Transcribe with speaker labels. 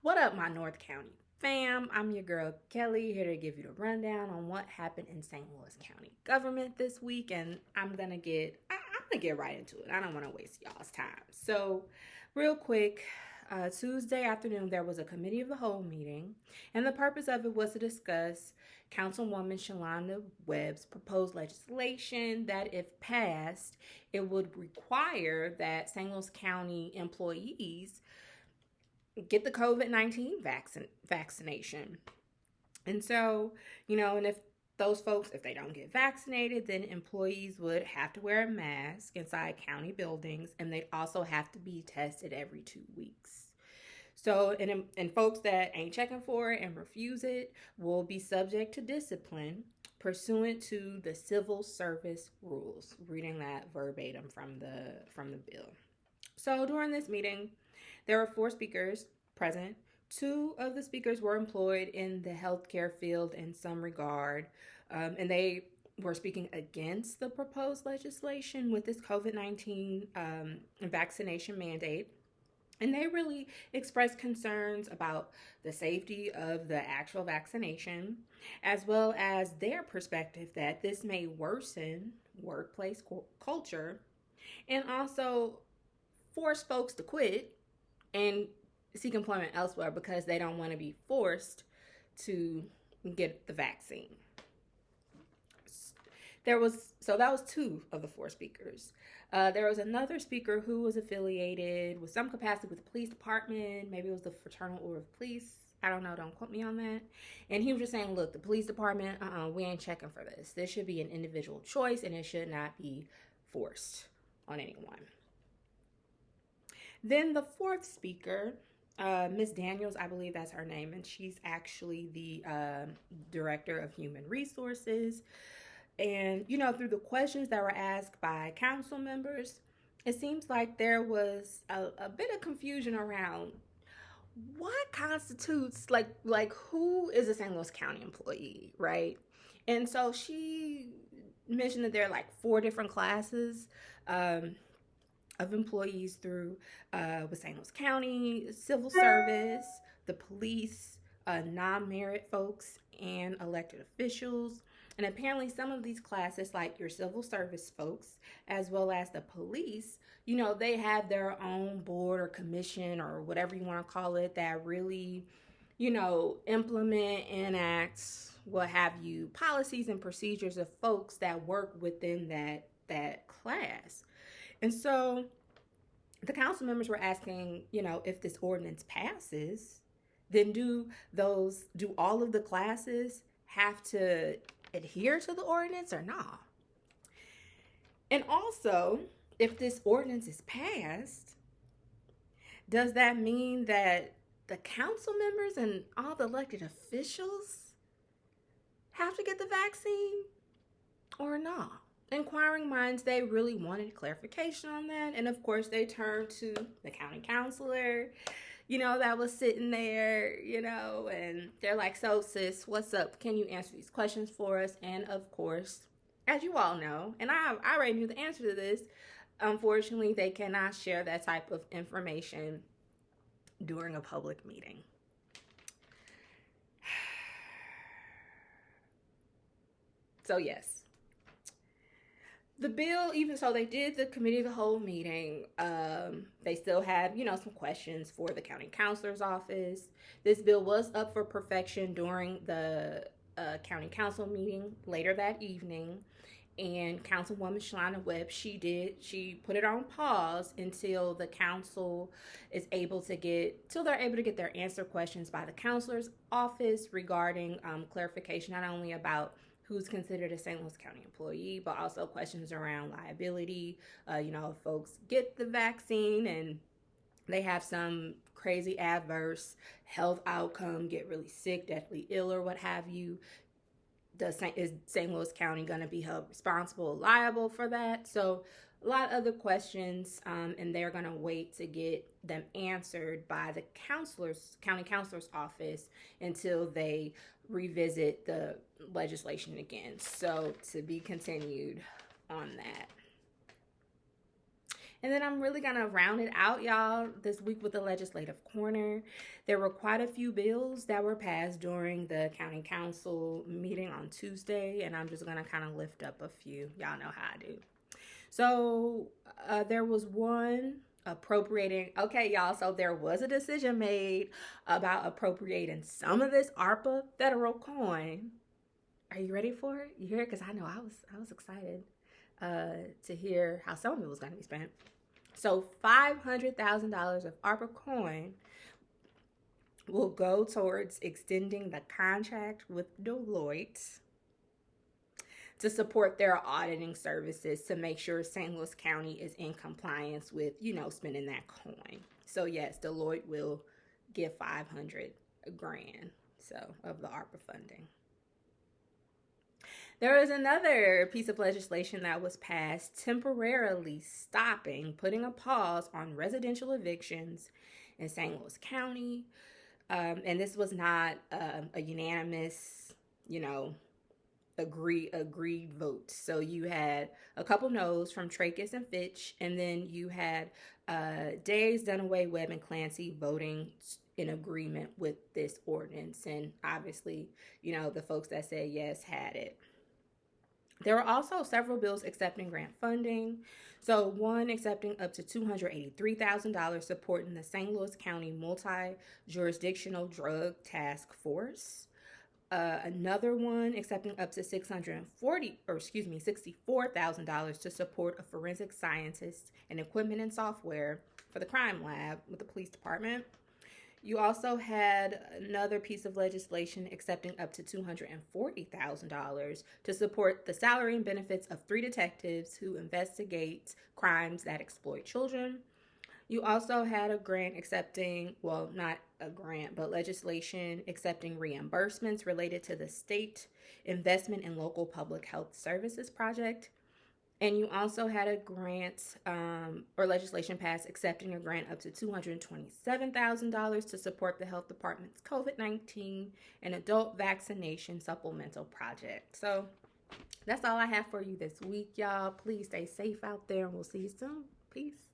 Speaker 1: What up, my North County fam? I'm your girl Kelly, here to give you the rundown on what happened in St. Louis County government this week, and I'm gonna get right into it. I don't want to waste y'all's time. So, real quick, Tuesday afternoon there was a committee of the whole meeting, and the purpose of it was to discuss Councilwoman Webb's proposed legislation that, if passed, it would require that St. Louis County employees get the COVID-19 vaccination. And so, and if those folks, if they don't get vaccinated, then employees would have to wear a mask inside county buildings, and they'd also have to be tested every 2 weeks. So, and folks that ain't checking for it and refuse it will be subject to discipline pursuant to the civil service rules. Reading that verbatim from the bill. So during this meeting, there were 4 speakers present. 2 of the speakers were employed in the healthcare field in some regard, and they were speaking against the proposed legislation with this COVID-19 vaccination mandate. And they really expressed concerns about the safety of the actual vaccination, as well as their perspective that this may worsen workplace culture and also force folks to quit and seek employment elsewhere because they don't want to be forced to get the vaccine. That was 2 of the 4 speakers. There was another speaker who was affiliated with some capacity with the police department. Maybe it was the Fraternal Order of Police. I don't know. Don't quote me on that. And he was just saying, look, the police department, we ain't checking for this. This should be an individual choice, and it should not be forced on anyone. Then the 4th speaker, Miss Daniels, I believe that's her name, and she's actually the Director of Human Resources. And, through the questions that were asked by council members, it seems like there was a bit of confusion around what constitutes, like who is a St. Louis County employee, right? And so she mentioned that there are like 4 different classes of employees through with St. Louis County: civil service, the police, non-merit folks, and elected officials. And apparently some of these classes, like your civil service folks, as well as the police, they have their own board or commission or whatever you want to call it that really, implement, enact, what have you, policies and procedures of folks that work within that class. And so the council members were asking, if this ordinance passes, then do all of the classes have to adhere to the ordinance or not? And also, if this ordinance is passed, does that mean that the council members and all the elected officials have to get the vaccine or not? Inquiring minds, they really wanted clarification on that. And of course, they turned to the county counselor, that was sitting there, and they're like, so sis, what's up? Can you answer these questions for us? And of course, as you all know, and I already knew the answer to this, unfortunately, they cannot share that type of information during a public meeting. So yes. The bill, even so, they did the committee of the whole meeting. They still had, some questions for the county counselor's office. This bill was up for perfection during the county council meeting later that evening. And Councilwoman Webb, she put it on pause until the council is able to till they're able to get their answer questions by the counselor's office regarding clarification, not only about who's considered a St. Louis County employee, but also questions around liability. If folks get the vaccine and they have some crazy adverse health outcome, get really sick, deathly ill, or what have you, is St. Louis County going to be held responsible, liable for that? So a lot of other questions, and they're going to wait to get them answered by the county counselor's office until they revisit the legislation again. So to be continued on that. And then I'm really gonna round it out, y'all, this week with the legislative corner. There were quite a few bills that were passed during the county council meeting on Tuesday, and I'm just gonna kind of lift up a few. Y'all know how I do. So there was one appropriating. Okay, y'all. So there was a decision made about appropriating some of this ARPA federal coin. Are you ready for it? You hear it? Because I know I was excited to hear how some of it was going to be spent. So $500,000 of ARPA coin will go towards extending the contract with Deloitte to support their auditing services to make sure St. Louis County is in compliance with, spending that coin. So yes, Deloitte will give $500,000 of the ARPA funding. There is another piece of legislation that was passed temporarily putting a pause on residential evictions in St. Louis County. And this was not a unanimous, agreed vote. So you had a couple no's from Tracus and Fitch, and then you had Days, Dunaway, Webb, and Clancy voting in agreement with this ordinance. And obviously, the folks that said yes had it. There were also several bills accepting grant funding. So one accepting up to $283,000 supporting the St. Louis County Multi-Jurisdictional Drug Task Force. Another one accepting up to $64,000 to support a forensic scientist and equipment and software for the crime lab with the police department. You also had another piece of legislation accepting up to $240,000 to support the salary and benefits of 3 detectives who investigate crimes that exploit children. You also had a grant legislation accepting reimbursements related to the state investment in local public health services project. And you also had a grant or legislation passed accepting a grant up to $227,000 to support the health department's COVID-19 and adult vaccination supplemental project. So that's all I have for you this week, y'all. Please stay safe out there, and we'll see you soon. Peace.